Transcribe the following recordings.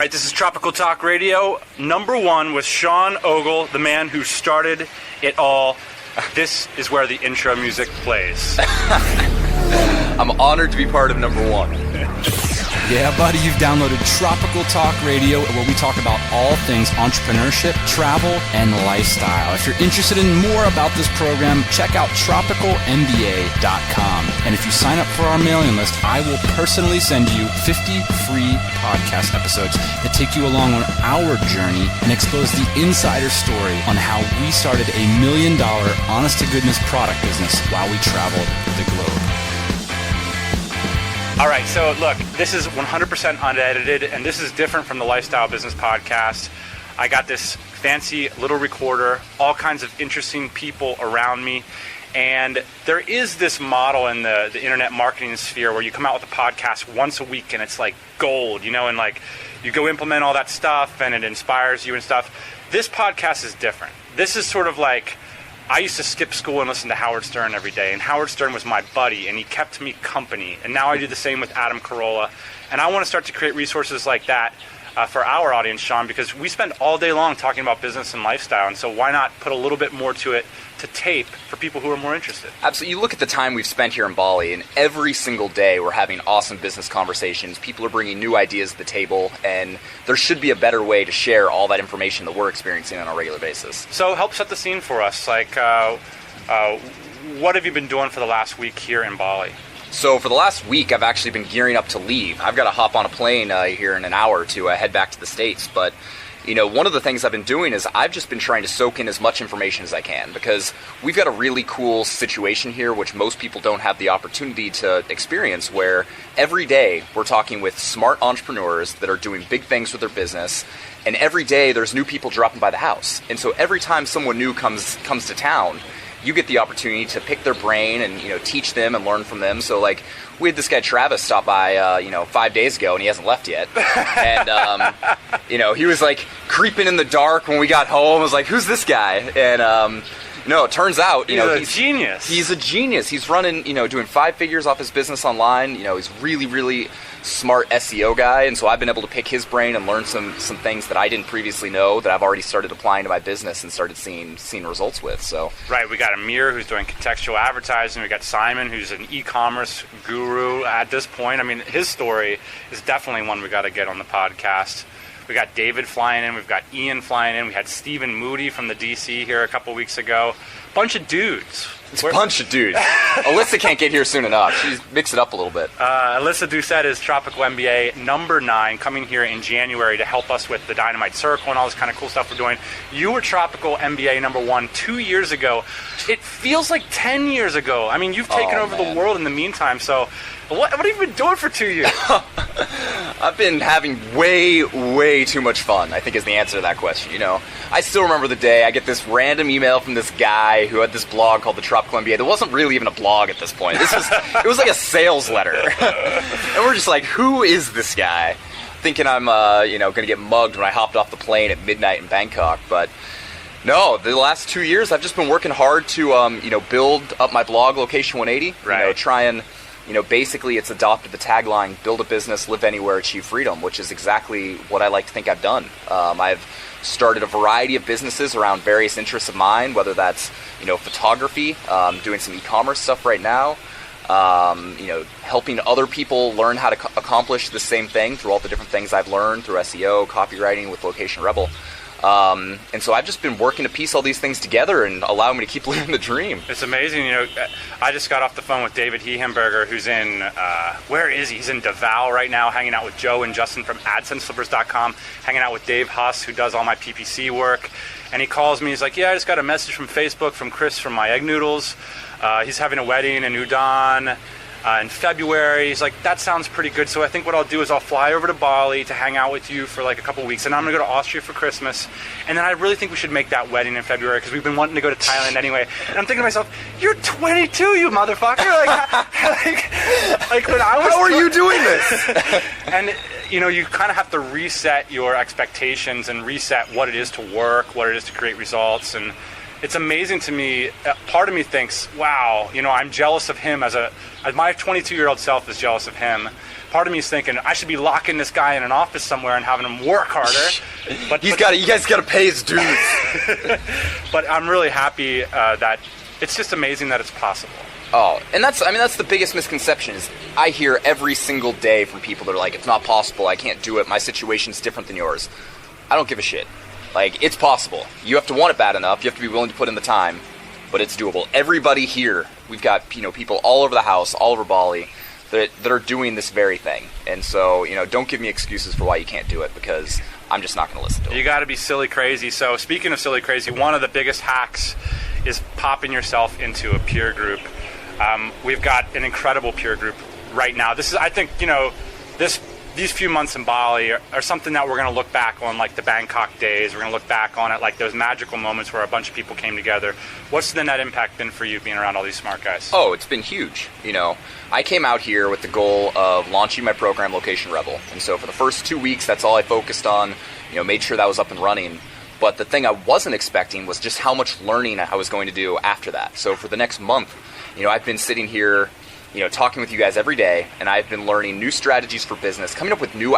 right, this is Tropical Talk Radio, #1 with Sean Ogle, the man who started it all. This is where the intro music plays. I'm honored to be part of #1. Yeah, buddy, you've downloaded Tropical Talk Radio, where we talk about all things entrepreneurship, travel, and lifestyle. If you're interested in more about this program, check out tropicalmba.com. And if you sign up for our mailing list, I will personally send you 50 free podcast episodes that take you along on our journey and expose the insider story on how we started a $1 million honest-to-goodness product business while we traveled the globe. All right, so look, this is 100% unedited, and this is different from the Lifestyle Business Podcast. I got this fancy little recorder, all kinds of interesting people around me, and there is this model in the internet marketing sphere where you come out with a podcast once a week, and it's like gold, you know, and like you go implement all that stuff, and it inspires you and stuff. This podcast is different. This is sort of like, I used to skip school and listen to Howard Stern every day, and Howard Stern was my buddy, and he kept me company. And now I do the same with Adam Carolla. And I want to start to create resources like that for our audience, Sean, because we spend all day long talking about business and lifestyle. And so why not put a little bit more to it to tape for people who are more interested? Absolutely. You look at the time we've spent here in Bali, and every single day we're having awesome business conversations. People are bringing new ideas to the table, and there should be a better way to share all that information that we're experiencing on a regular basis. So help set the scene for us. Like, what have you been doing for the last week here in Bali? So for the last week, I've actually been gearing up to leave. I've got to hop on a plane here in an hour to head back to the States, but you know, one of the things I've been doing is I've just been trying to soak in as much information as I can, because we've got a really cool situation here which most people don't have the opportunity to experience, where every day we're talking with smart entrepreneurs that are doing big things with their business, and every day there's new people dropping by the house. And so every time someone new comes to town, you get the opportunity to pick their brain and, you know, teach them and learn from them. So like, we had this guy Travis stop by 5 days ago, and he hasn't left yet. And you know, he was like creeping in the dark when we got home. I was like, who's this guy? And no, it turns out, he's a genius. He's a genius. He's running, doing 5 figures off his business online. You know, he's really, really smart SEO guy, and so I've been able to pick his brain and learn some things that I didn't previously know that I've already started applying to my business and started seeing results with. So right, we got Amir who's doing contextual advertising. We got Simon who's an e-commerce guru at this point. I mean, his story is definitely one we got to get on the podcast. We got David flying in. We've got Ian flying in. We had Stephen Moody from the DC here a couple weeks ago. Bunch of dudes. It's a bunch of dudes. Alyssa can't get here soon enough. She's mixed it up a little bit. Alyssa Doucette is Tropical MBA #9, coming here in January to help us with the Dynamite Circle and all this kind of cool stuff we're doing. You were Tropical MBA #1 2 years ago. It feels like 10 years ago. I mean, you've taken over the world in the meantime, so what have you been doing for 2 years? I've been having way, way too much fun, I think is the answer to that question. You know, I still remember the day I get this random email from this guy who had this blog called the Tropical MBA. There wasn't really even a blog at this point. It was like a sales letter. And we're just like, who is this guy? Thinking I'm, going to get mugged when I hopped off the plane at midnight in Bangkok. But no, the last 2 years I've just been working hard to, build up my blog, Location 180. Right. Try and, basically it's adopted the tagline, build a business, live anywhere, achieve freedom, which is exactly what I like to think I've done. I've started a variety of businesses around various interests of mine, whether that's, photography, doing some e-commerce stuff right now, helping other people learn how to accomplish the same thing through all the different things I've learned through SEO, copywriting with Location Rebel. And so I've just been working to piece all these things together and allow me to keep living the dream. It's amazing. I just got off the phone with David Hehenberger, who's in, where is he? He's in Davao right now, hanging out with Joe and Justin from AdSenseFlippers.com, hanging out with Dave Huss, who does all my PPC work. And he calls me, he's like, yeah, I just got a message from Facebook from Chris from My Egg Noodles. He's having a wedding in Udon in February. He's like, that sounds pretty good. So I think what I'll do is I'll fly over to Bali to hang out with you for like a couple weeks, and I'm gonna go to Austria for Christmas. And then I really think we should make that wedding in February, because we've been wanting to go to Thailand anyway. And I'm thinking to myself, you're 22, you motherfucker. Like when I was, how are you doing this? And you kind of have to reset your expectations and reset what it is to work, what it is to create results. And it's amazing to me. Part of me thinks, wow, I'm jealous of him as my 22-year-old self is jealous of him. part of me is thinking I should be locking this guy in an office somewhere and having him work harder. But you guys got to pay his dues. But I'm really happy that it's just amazing that it's possible. Oh, and that's the biggest misconception is I hear every single day from people that are like, it's not possible, I can't do it, my situation's different than yours. I don't give a shit. Like, it's possible. You have to want it bad enough, you have to be willing to put in the time, but it's doable. Everybody here, we've got, people all over the house, all over Bali, that are doing this very thing. And so, don't give me excuses for why you can't do it, because I'm just not going to listen to it. You got to be silly crazy. So speaking of silly crazy, one of the biggest hacks is popping yourself into a peer group. We've got an incredible peer group right now. This is, I think, these few months in Bali are something that we're going to look back on, like the Bangkok days. We're going to look back on it like those magical moments where a bunch of people came together. What's the net impact been for you being around all these smart guys? Oh, it's been huge. I came out here with the goal of launching my program, Location Rebel. And so for the first 2 weeks, that's all I focused on, made sure that was up and running. But the thing I wasn't expecting was just how much learning I was going to do after that. So for the next month, I've been sitting here, talking with you guys every day, and I've been learning new strategies for business, coming up with new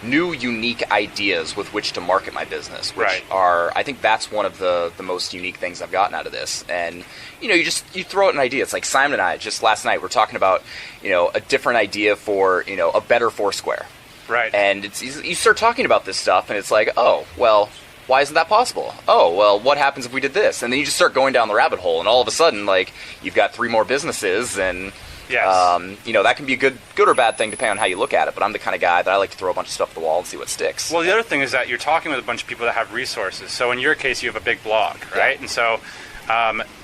new unique ideas with which to market my business, which are, I think that's one of the most unique things I've gotten out of this. And, you throw out an idea. It's like Simon and I, just last night, we're talking about, a different idea for, a better Foursquare. Right. And you start talking about this stuff, and it's like, oh, well, why isn't that possible? Oh, well, what happens if we did this? And then you just start going down the rabbit hole, and all of a sudden, like, you've got 3 more businesses, and yes. That can be a good or bad thing depending on how you look at it. But I'm the kind of guy that I like to throw a bunch of stuff at the wall and see what sticks. Well, the other thing is that you're talking with a bunch of people that have resources. So in your case, you have a big blog, right? Yeah. And so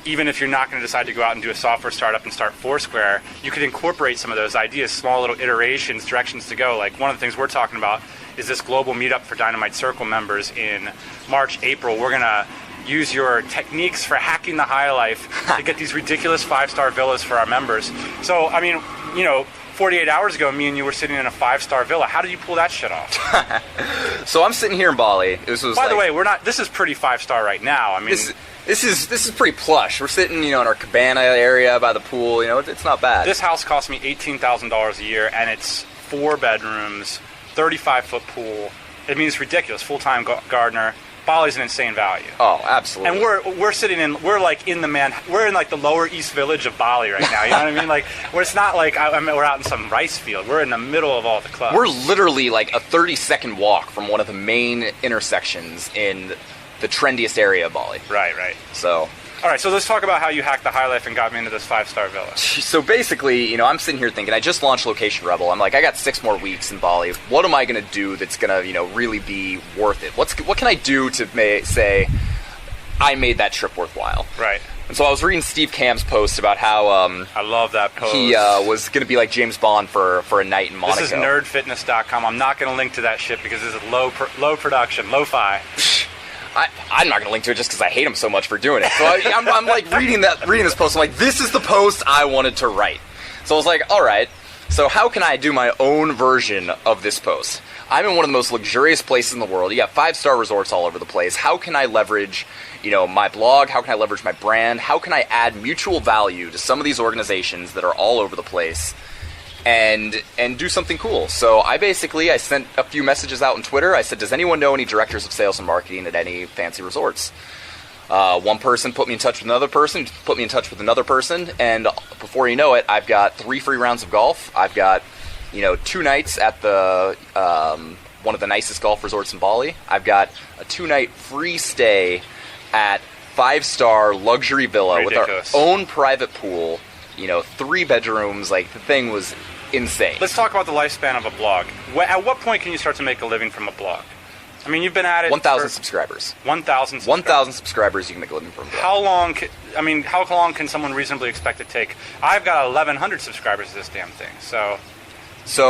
even if you're not going to decide to go out and do a software startup and start Foursquare, you could incorporate some of those ideas, small little iterations, directions to go. Like one of the things we're talking about is this global meetup for Dynamite Circle members in March, April. We're going to use your techniques for hacking the high life to get these ridiculous 5-star villas for our members. So, 48 hours ago, me and you were sitting in a 5-star villa. How did you pull that shit off? So I'm sitting here in Bali. By the way, this is pretty 5-star right now. This is pretty plush. We're sitting, in our cabana area by the pool. It's not bad. This house cost me $18,000 a year, and it's 4 bedrooms, 35-foot pool. It's ridiculous. Full-time gardener. Bali's an insane value. Oh, absolutely. And we're like in the lower East Village of Bali right now. You know what I mean? Like, where it's not like we're out in some rice field. We're in the middle of all the clubs. We're literally like a 30-second walk from one of the main intersections in the trendiest area of Bali. Right. So. All right, so let's talk about how you hacked the high life and got me into this 5-star villa. So basically, I'm sitting here thinking, I just launched Location Rebel. I'm like, I got 6 more weeks in Bali. What am I going to do that's going to, really be worth it? What can I do to say I made that trip worthwhile? Right. And so I was reading Steve Camp's post about how I love that post. He was going to be like James Bond for a night in Monaco. This is nerdfitness.com. I'm not going to link to that shit because this is low production, lo-fi. I'm not going to link to it just because I hate him so much for doing it. So I'm like reading this post. I'm like, this is the post I wanted to write. So I was like, all right, so how can I do my own version of this post? I'm in one of the most luxurious places in the world. You got 5-star resorts all over the place. How can I leverage, my blog? How can I leverage my brand? How can I add mutual value to some of these organizations that are all over the place? And do something cool. So I sent a few messages out on Twitter. I said, does anyone know any directors of sales and marketing at any fancy resorts? One person put me in touch with another person, put me in touch with another person, and before you know it, I've got 3 free rounds of golf. I've got, 2 nights at the one of the nicest golf resorts in Bali. I've got a 2-night free stay at 5-star luxury villa Ridiculous. With our own private pool. 3 bedrooms. Like, the thing was insane. Let's talk about the lifespan of a blog. At what point can you start to make a living from a blog? You've been at it 1,000 subscribers. 1,000 subscribers. 1,000 subscribers, you can make a living from a blog. How long can someone reasonably expect to take? I've got 1,100 subscribers to this damn thing, so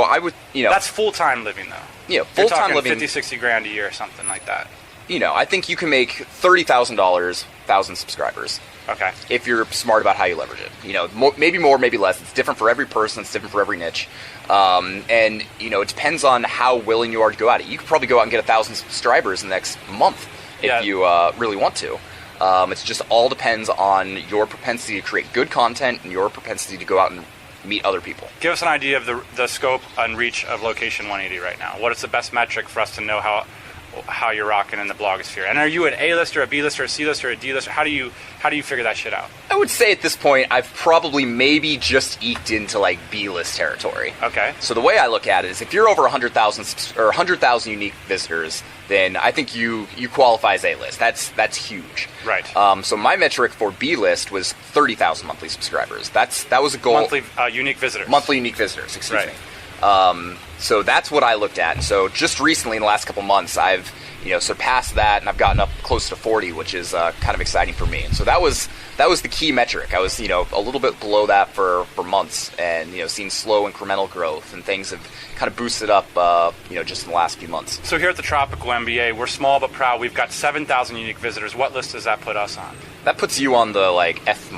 I would, That's full-time living, though. Yeah, full-time living. 50, 60 grand a year or something like that. I think you can make $30,000, 1,000 subscribers. Okay. If you're smart about how you leverage it. Maybe more, maybe less. It's different for every person. It's different for every niche. And, it depends on how willing you are to go at it. You could probably go out and get 1,000 subscribers in the next month if you really want to. It just all depends on your propensity to create good content and your propensity to go out and meet other people. Give us an idea of the scope and reach of Location 180 right now. What is the best metric for us to know how you're rocking in the blogosphere? And are you an A-list or a B-list or a C-list or a D-list? How do you figure that shit out? I would say at this point, I've probably maybe just eked into like B-list territory. Okay. So the way I look at it is, if you're over 100,000 or 100,000 unique visitors, then I think you qualify as A-list. That's huge. Right. So my metric for B-list was 30,000 monthly subscribers. That was a goal. Monthly unique visitors. Monthly unique visitors. Excuse right. me. So that's what I looked at. And so just recently, in the last couple months, I've surpassed that, and I've gotten up close to 40, which is kind of exciting for me. And so that was the key metric. I was a little bit below that for months, and seeing slow incremental growth, and things have kind of boosted up just in the last few months. So here at the Tropical MBA, we're small but proud. We've got 7,000 unique visitors. What list does that put us on? That puts you on the F-.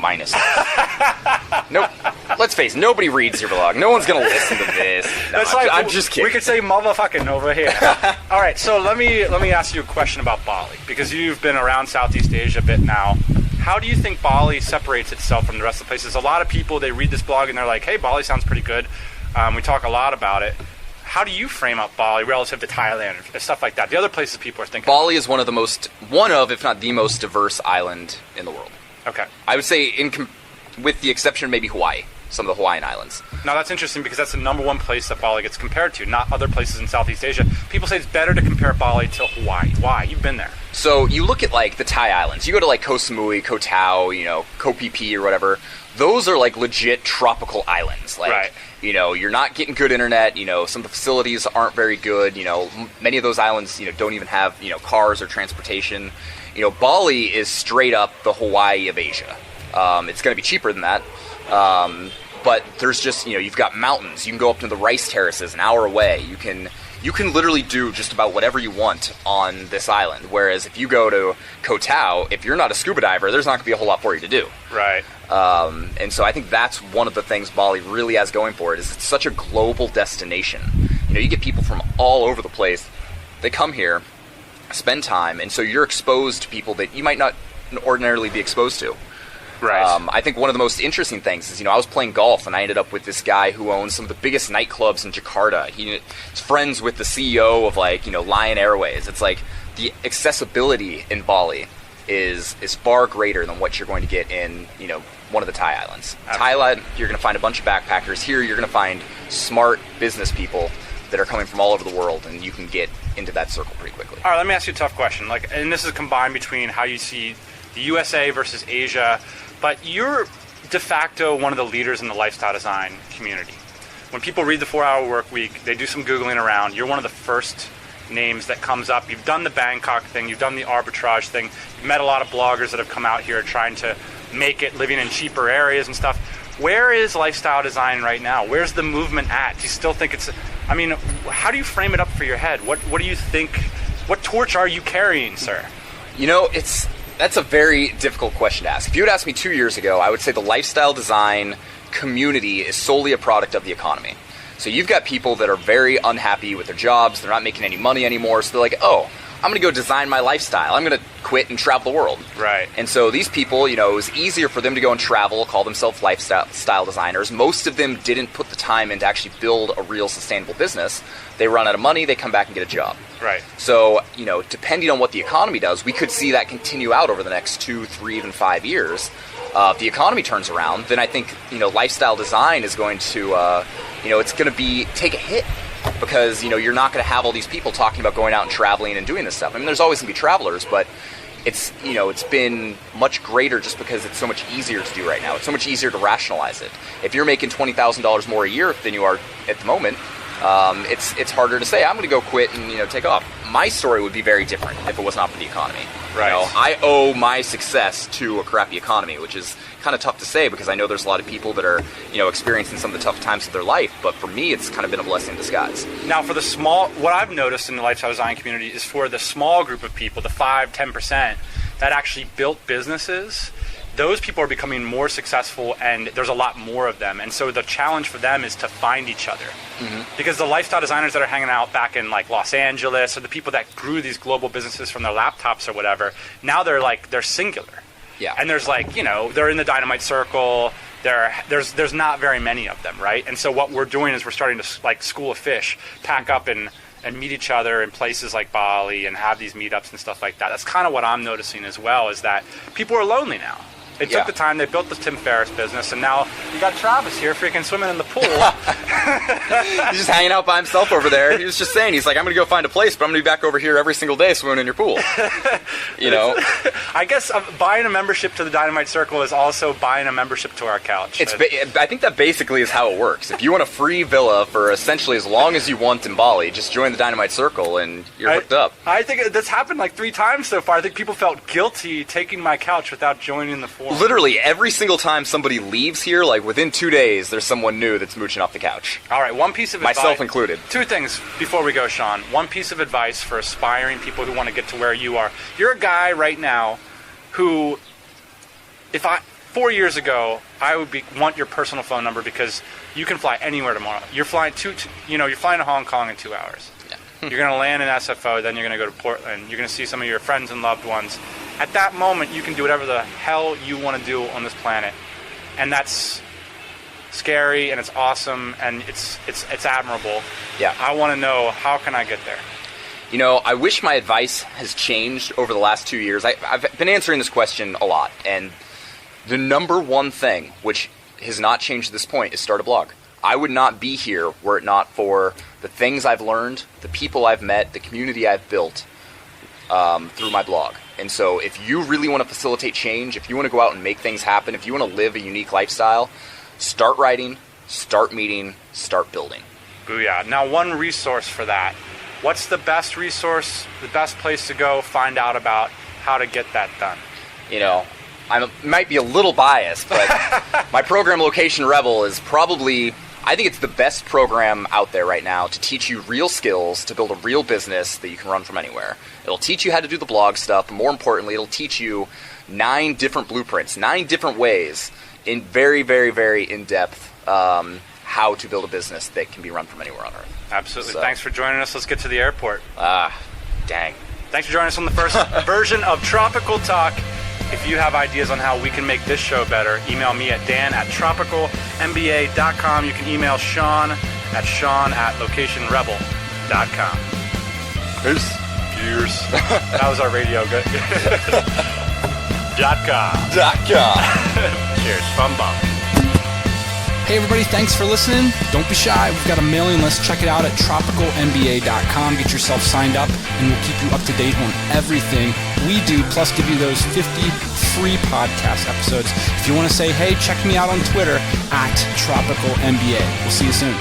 Nope. Let's face it, nobody reads your blog. No one's gonna listen to this. No, I'm just kidding. We could say motherfucking over here. All right, so let me ask you a question about Bali, because you've been around Southeast Asia a bit now. How do you think Bali separates itself from the rest of the places? A lot of people, they read this blog and they're like, hey, Bali sounds pretty good. We talk a lot about it. How do you frame up Bali relative to Thailand and stuff like that? The other places people are thinking. Bali is one of, if not the most diverse island in the world. Okay. I would say, with the exception of maybe Hawaii, some of the Hawaiian islands. Now that's interesting, because that's the number one place that Bali gets compared to, not other places in Southeast Asia. People say it's better to compare Bali to Hawaii. Why? You've been there. So you look at the Thai islands. You go to Koh Samui, Koh Tao, Koh Phi Phi or whatever. Those are legit tropical islands. Right. You're not getting good internet. Some of the facilities aren't very good. Many of those islands, don't even have, cars or transportation. Bali is straight up the Hawaii of Asia. It's going to be cheaper than that. But there's just, you've got mountains. You can go up to the rice terraces an hour away. You can literally do just about whatever you want on this island. Whereas if you go to Koh Tao, if you're not a scuba diver, there's not going to be a whole lot for you to do. Right. And so I think that's one of the things Bali really has going for it, is it's such a global destination. You get people from all over the place. They come here, spend time, and so you're exposed to people that you might not ordinarily be exposed to. Right. I think one of the most interesting things is, I was playing golf and I ended up with this guy who owns some of the biggest nightclubs in Jakarta. He's friends with the CEO of Lion Airways. It's the accessibility in Bali is far greater than what you're going to get in, one of the Thai islands. Absolutely. Thailand, you're going to find a bunch of backpackers. Here, you're going to find smart business people that are coming from all over the world, and you can get into that circle pretty quickly. All right, let me ask you a tough question. And this is combined between how you see the USA versus Asia, but you're de facto one of the leaders in the lifestyle design community. When people read the 4-Hour Work Week, they do some Googling around. You're one of the first names that comes up. You've done the Bangkok thing. You've done the arbitrage thing. You've met a lot of bloggers that have come out here trying to make it, living in cheaper areas and stuff. Where is lifestyle design right now? Where's the movement at? Do you still think how do you frame it up for your head? What do you think? What torch are you carrying, sir? That's a very difficult question to ask. If you had asked me 2 years ago, I would say the lifestyle design community is solely a product of the economy. So you've got people that are very unhappy with their jobs. They're not making any money anymore. So they're like, oh, I'm going to go design my lifestyle. I'm going to quit and travel the world. Right. And so these people, it was easier for them to go and travel, call themselves lifestyle designers. Most of them didn't put the time in to actually build a real sustainable business. They run out of money, they come back and get a job. Right. So, depending on what the economy does, we could see that continue out over the next 2, 3, even 5 years. If the economy turns around, then I think, lifestyle design is going to, it's going to take a hit. Because, you're not going to have all these people talking about going out and traveling and doing this stuff. I mean, there's always going to be travelers, but it's been much greater just because it's so much easier to do right now. It's so much easier to rationalize it. If you're making $20,000 more a year than you are at the moment, it's harder to say, I'm going to go quit and, take off. My story would be very different if it was not for the economy. Right. I owe my success to a crappy economy, which is kind of tough to say because I know there's a lot of people that are, experiencing some of the tough times of their life. But for me, it's kind of been a blessing in disguise. Now, for what I've noticed in the lifestyle design community is for the small group of people, the 5-10% that actually built businesses, those people are becoming more successful, and there's a lot more of them. And so the challenge for them is to find each other. Mm-hmm. Because the lifestyle designers that are hanging out back in Los Angeles, or the people that grew these global businesses from their laptops or whatever, now they're singular. Yeah. And there's they're in the dynamite circle, there's not very many of them, right? And so what we're doing is we're starting to, like school of fish, pack up and meet each other in places like Bali and have these meetups and stuff like that. That's kind of what I'm noticing as well, is that people are lonely now. They took the time, they built the Tim Ferriss business, and now you got Travis here freaking swimming in the pool. He's just hanging out by himself over there. He was just saying, he's like, I'm going to go find a place, but I'm going to be back over here every single day swimming in your pool. You know? I guess buying a membership to the Dynamite Circle is also buying a membership to our couch. I think that basically is how it works. If you want a free villa for essentially as long as you want in Bali, just join the Dynamite Circle and you're hooked up. I think that's happened like 3 times so far. I think people felt guilty taking my couch without joining the forum. Literally, every single time somebody leaves here, like within 2 days, there's someone new that's mooching off the couch. All right, one piece of advice. Myself included. 2 things before we go, Sean. One piece of advice for aspiring people who want to get to where you are. You're a guy right now who, 4 years ago, I would want your personal phone number because you can fly anywhere tomorrow. You're flying you're flying to Hong Kong in 2 hours. Yeah. You're going to land in SFO, then you're going to go to Portland. You're going to see some of your friends and loved ones. At that moment, you can do whatever the hell you want to do on this planet. And that's scary, and it's awesome, and it's admirable. Yeah. I want to know, how can I get there? You know, I wish my advice has changed over the last 2 years. I've been answering this question a lot, and the number one thing, which has not changed at this point, is start a blog. I would not be here were it not for the things I've learned, the people I've met, the community I've built through my blog. And so if you really want to facilitate change, if you want to go out and make things happen, if you want to live a unique lifestyle, start writing, start meeting, start building. Booyah. Now, one resource for that. What's the best resource, the best place to go find out about how to get that done? You know, I might be a little biased, but my program, Location Rebel, is probably, I think it's the best program out there right now to teach you real skills to build a real business that you can run from anywhere. It'll teach you how to do the blog stuff, but more importantly, it'll teach you 9 different blueprints, 9 different ways, in very, very, very in-depth, how to build a business that can be run from anywhere on Earth. Absolutely. So, thanks for joining us. Let's get to the airport. Dang. Thanks for joining us on the first version of Tropical Talk. If you have ideas on how we can make this show better, email me at dan@tropicalmba.com. You can email Sean at locationrebel.com. Peace. Cheers. That was our radio. Good. .com. Cheers. Bum bum. Hey everybody, thanks for listening. Don't be shy. We've got a mailing list. Check it out at tropicalmba.com. Get yourself signed up, and we'll keep you up to date on everything we do, plus give you those 50 free podcast episodes. If you want to say, hey, check me out on Twitter at tropicalmba. We'll see you soon.